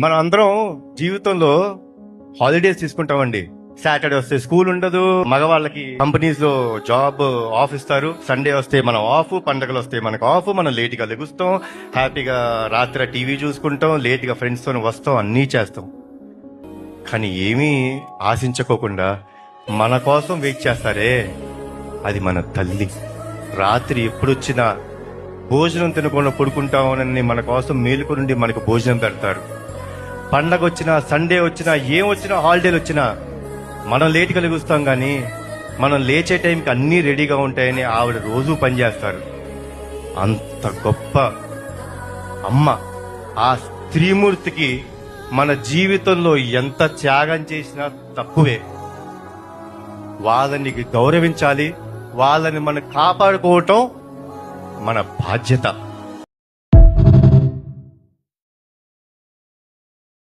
మనం అందరం జీవితంలో హాలిడేస్ తీసుకుంటామండి. సాటర్డే వస్తే స్కూల్ ఉండదు, మగవాళ్ళకి కంపెనీస్ లో జాబ్ ఆఫ్ ఇస్తారు. సండే వస్తే మనం ఆఫ్, పండగలు వస్తే మనకు ఆఫ్. మనం లేట్ గా లెగుస్తాం, హ్యాపీగా రాత్రి టీవీ చూసుకుంటాం, లేట్ గా ఫ్రెండ్స్ తో వస్తాం, అన్నీ చేస్తాం. కానీ ఏమీ ఆశించుకోకుండా మన కోసం వెయిట్ చేస్తారే, అది మన తల్లి. రాత్రి ఎప్పుడొచ్చినా భోజనం తినకుండా పడుకుంటామని మన కోసం మేలుకు నుండి మనకు భోజనం పెడతారు. పండగ వచ్చినా, సండే వచ్చినా, ఏం వచ్చినా, హాలిడేలు వచ్చినా మనం లేట్ కలుగుస్తాం, కానీ మనం లేచే టైంకి అన్నీ రెడీగా ఉంటాయని ఆవిడ రోజూ పనిచేస్తారు. అంత గొప్ప అమ్మ. ఆ స్త్రీమూర్తికి మన జీవితంలో ఎంత త్యాగం చేసినా తక్కువే. వాళ్ళని గౌరవించాలి, వాళ్ళని మనం కాపాడుకోవటం మన బాధ్యత.